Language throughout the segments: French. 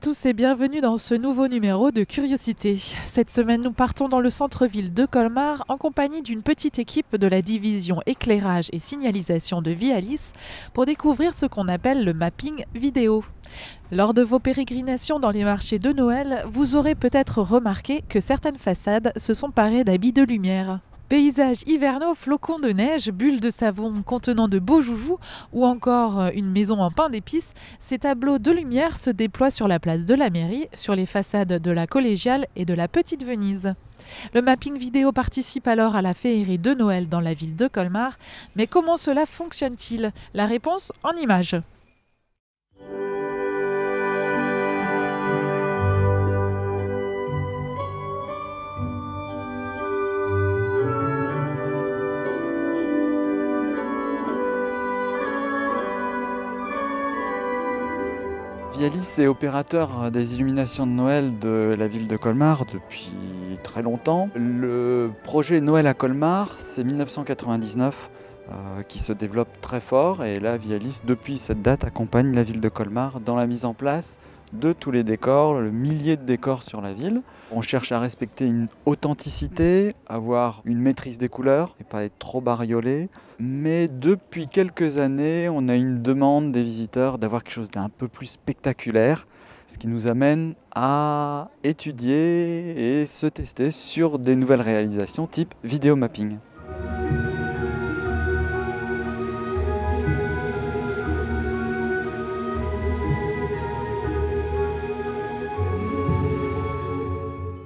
tous et bienvenue dans ce nouveau numéro de Curiosité. Cette semaine, nous partons dans le centre-ville de Colmar en compagnie d'une petite équipe de la division éclairage et signalisation de Vialis pour découvrir ce qu'on appelle le mapping vidéo. Lors de vos pérégrinations dans les marchés de Noël, vous aurez peut-être remarqué que certaines façades se sont parées d'habits de lumière. Paysages hivernaux, flocons de neige, bulles de savon contenant de beaux joujoux ou encore une maison en pain d'épices, ces tableaux de lumière se déploient sur la place de la mairie, sur les façades de la Collégiale et de la Petite Venise. Le mapping vidéo participe alors à la féerie de Noël dans la ville de Colmar. Mais comment cela fonctionne-t-il? La réponse en images. Vialis est opérateur des illuminations de Noël de la ville de Colmar depuis très longtemps. Le projet Noël à Colmar, c'est 1999 qui se développe très fort et là Vialis depuis cette date accompagne la ville de Colmar dans la mise en place de tous les décors, le millier de décors sur la ville. On cherche à respecter une authenticité, avoir une maîtrise des couleurs et pas être trop bariolé. Mais depuis quelques années, on a une demande des visiteurs d'avoir quelque chose d'un peu plus spectaculaire, ce qui nous amène à étudier et se tester sur des nouvelles réalisations type vidéo mapping.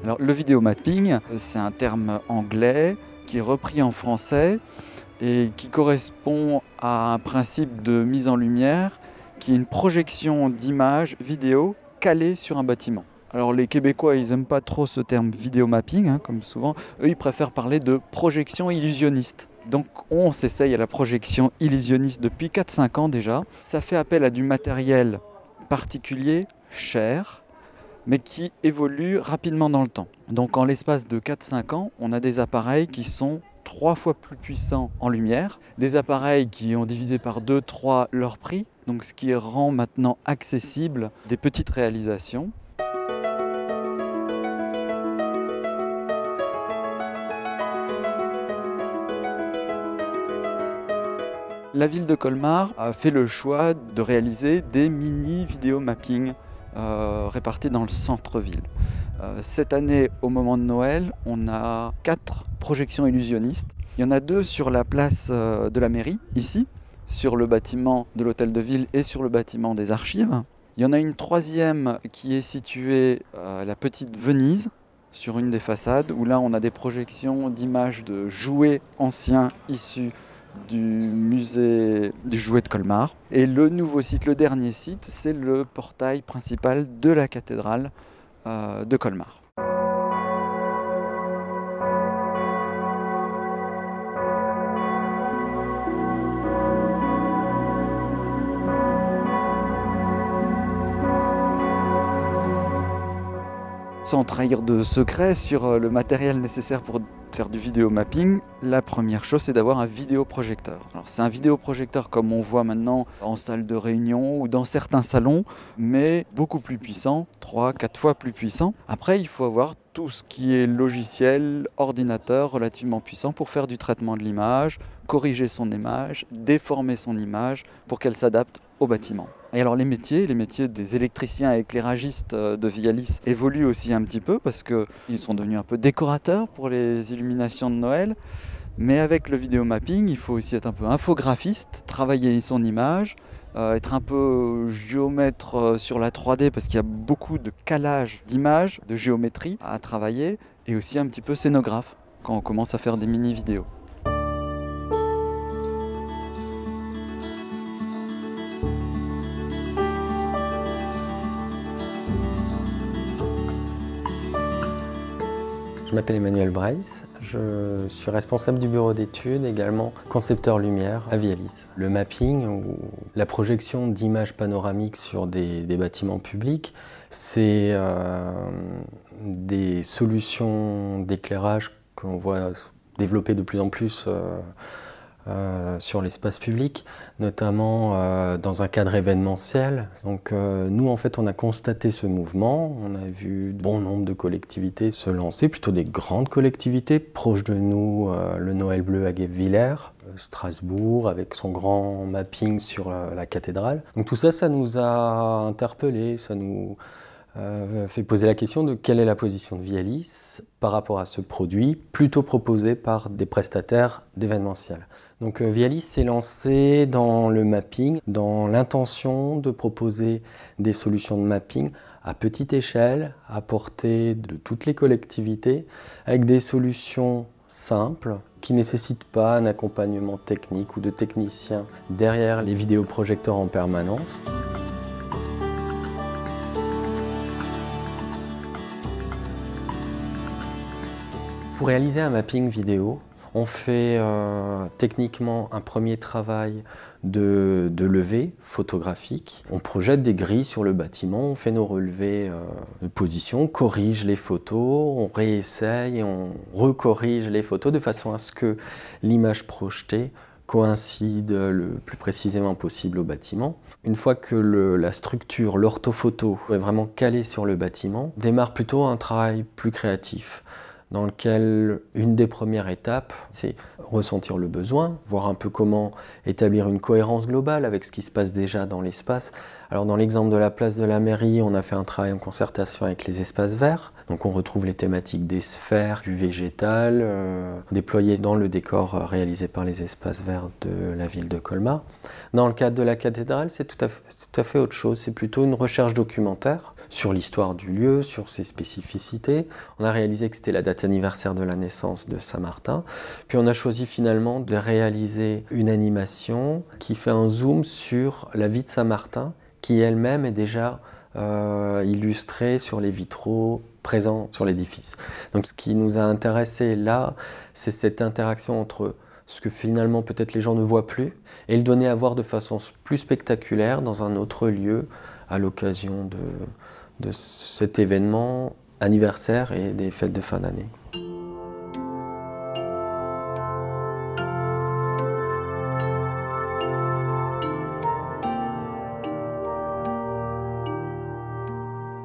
Alors, le vidéo mapping, c'est un terme anglais qui est repris en français et qui correspond à un principe de mise en lumière qui est une projection d'images vidéo calée sur un bâtiment. Alors les Québécois, ils n'aiment pas trop ce terme vidéo mapping, comme souvent. Eux, ils préfèrent parler de projection illusionniste. Donc on s'essaye à la projection illusionniste depuis 4-5 ans déjà. Ça fait appel à du matériel particulier, cher, mais qui évolue rapidement dans le temps. Donc en l'espace de 4-5 ans, on a des appareils qui sont 3 fois plus puissants en lumière, des appareils qui ont divisé par 2-3 leur prix, donc ce qui rend maintenant accessible des petites réalisations. La ville de Colmar a fait le choix de réaliser des mini vidéo mapping répartis dans le centre-ville. Cette année, au moment de Noël, on a 4 projections illusionnistes. Il y en a 2 sur la place de la mairie, ici, sur le bâtiment de l'hôtel de ville et sur le bâtiment des archives. Il y en a une 3e qui est située à la Petite Venise, sur une des façades, où là on a des projections d'images de jouets anciens issus du musée du jouet de Colmar. Et le nouveau site, le dernier site, c'est le portail principal de la cathédrale de Colmar. Sans trahir de secret sur le matériel nécessaire pour faire du vidéo mapping, la première chose c'est d'avoir un vidéoprojecteur. Alors c'est un vidéoprojecteur comme on voit maintenant en salle de réunion ou dans certains salons, mais beaucoup plus puissant, 3-4 fois plus puissant. Après il faut avoir tout ce qui est logiciel, ordinateur relativement puissant pour faire du traitement de l'image, corriger son image, déformer son image pour qu'elle s'adapte au bâtiment. Et alors les métiers des électriciens et éclairagistes de Vialis évoluent aussi un petit peu parce qu'ils sont devenus un peu décorateurs pour les illuminations de Noël. Mais avec le vidéo mapping, il faut aussi être un peu infographiste, travailler son image, être un peu géomètre sur la 3D parce qu'il y a beaucoup de calage d'images, de géométrie à travailler et aussi un petit peu scénographe quand on commence à faire des mini-vidéos. Je m'appelle Emmanuel Breiss, je suis responsable du bureau d'études, également concepteur lumière à Vialis. Le mapping ou la projection d'images panoramiques sur des bâtiments publics, c'est des solutions d'éclairage qu'on voit développer de plus en plus sur l'espace public, notamment dans un cadre événementiel. Donc nous, en fait, on a constaté ce mouvement, on a vu bon nombre de collectivités se lancer, plutôt des grandes collectivités, proches de nous, le Noël Bleu à Guebwiller, Strasbourg avec son grand mapping sur la cathédrale. Donc tout ça, ça nous a interpellés, ça nous fait poser la question de quelle est la position de Vialis par rapport à ce produit plutôt proposé par des prestataires d'événementiel. Donc Vialis s'est lancé dans le mapping, dans l'intention de proposer des solutions de mapping à petite échelle, à portée de toutes les collectivités, avec des solutions simples, qui ne nécessitent pas un accompagnement technique ou de techniciens derrière les vidéoprojecteurs en permanence. Pour réaliser un mapping vidéo, on fait techniquement un premier travail de levée photographique. On projette des grilles sur le bâtiment, on fait nos relevés de position, on corrige les photos, on réessaye, on recorrige les photos de façon à ce que l'image projetée coïncide le plus précisément possible au bâtiment. Une fois que la structure, l'orthophoto est vraiment calée sur le bâtiment, démarre plutôt un travail plus créatif, dans lequel une des premières étapes, c'est ressentir le besoin, voir un peu comment établir une cohérence globale avec ce qui se passe déjà dans l'espace. Alors dans l'exemple de la place de la mairie, on a fait un travail en concertation avec les espaces verts. Donc on retrouve les thématiques des sphères, du végétal, déployées dans le décor réalisé par les espaces verts de la ville de Colmar. Dans le cadre de la cathédrale, c'est tout à fait autre chose. C'est plutôt une recherche documentaire sur l'histoire du lieu, sur ses spécificités. On a réalisé que c'était la date anniversaire de la naissance de Saint-Martin. Puis on a choisi finalement de réaliser une animation qui fait un zoom sur la vie de Saint-Martin, qui elle-même est déjà illustrée sur les vitraux présents sur l'édifice. Donc ce qui nous a intéressé là, c'est cette interaction entre ce que finalement peut-être les gens ne voient plus et le donner à voir de façon plus spectaculaire dans un autre lieu à l'occasion de cet événement anniversaire et des fêtes de fin d'année.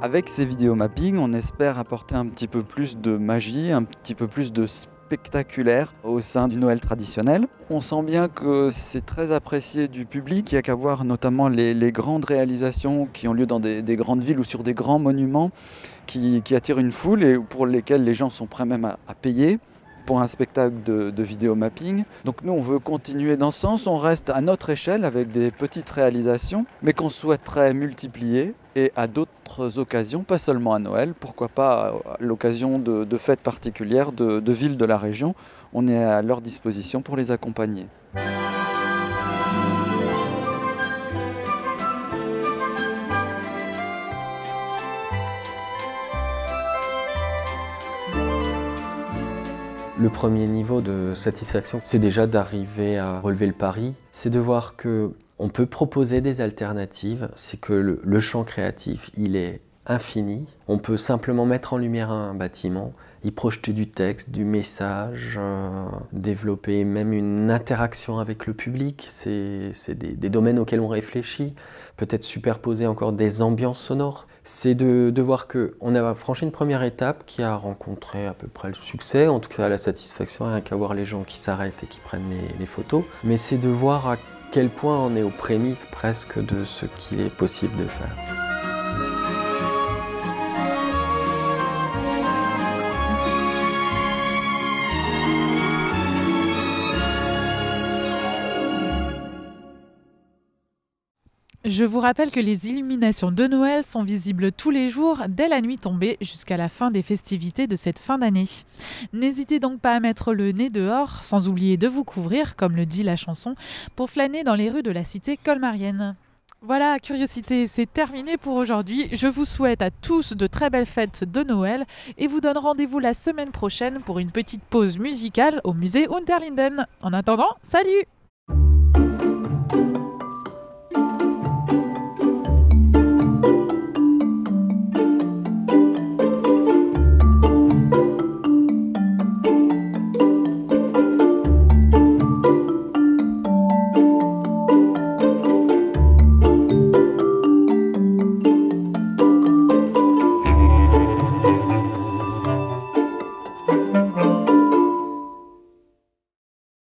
Avec ces vidéos mapping, on espère apporter un petit peu plus de magie, un petit peu plus de spectaculaire au sein du Noël traditionnel. On sent bien que c'est très apprécié du public. Il n'y a qu'à voir notamment les grandes réalisations qui ont lieu dans des grandes villes ou sur des grands monuments qui attirent une foule et pour lesquels les gens sont prêts même à payer pour un spectacle de vidéo mapping. Donc nous, on veut continuer dans ce sens. On reste à notre échelle avec des petites réalisations, mais qu'on souhaiterait multiplier et à d'autres occasions, pas seulement à Noël, pourquoi pas à l'occasion de fêtes particulières de villes de la région. On est à leur disposition pour les accompagner. Le premier niveau de satisfaction, c'est déjà d'arriver à relever le pari. C'est de voir qu'on peut proposer des alternatives. C'est que le champ créatif, il est infini. On peut simplement mettre en lumière un bâtiment, y projeter du texte, du message, développer même une interaction avec le public. C'est des domaines auxquels on réfléchit. Peut-être superposer encore des ambiances sonores. C'est de voir qu'on a franchi une première étape qui a rencontré à peu près le succès, en tout cas la satisfaction, rien qu'à voir les gens qui s'arrêtent et qui prennent les photos. Mais c'est de voir à quel point on est aux prémices presque de ce qu'il est possible de faire. Je vous rappelle que les illuminations de Noël sont visibles tous les jours dès la nuit tombée jusqu'à la fin des festivités de cette fin d'année. N'hésitez donc pas à mettre le nez dehors, sans oublier de vous couvrir, comme le dit la chanson, pour flâner dans les rues de la cité colmarienne. Voilà, Curiosité, c'est terminé pour aujourd'hui. Je vous souhaite à tous de très belles fêtes de Noël et vous donne rendez-vous la semaine prochaine pour une petite pause musicale au musée Unterlinden. En attendant, salut!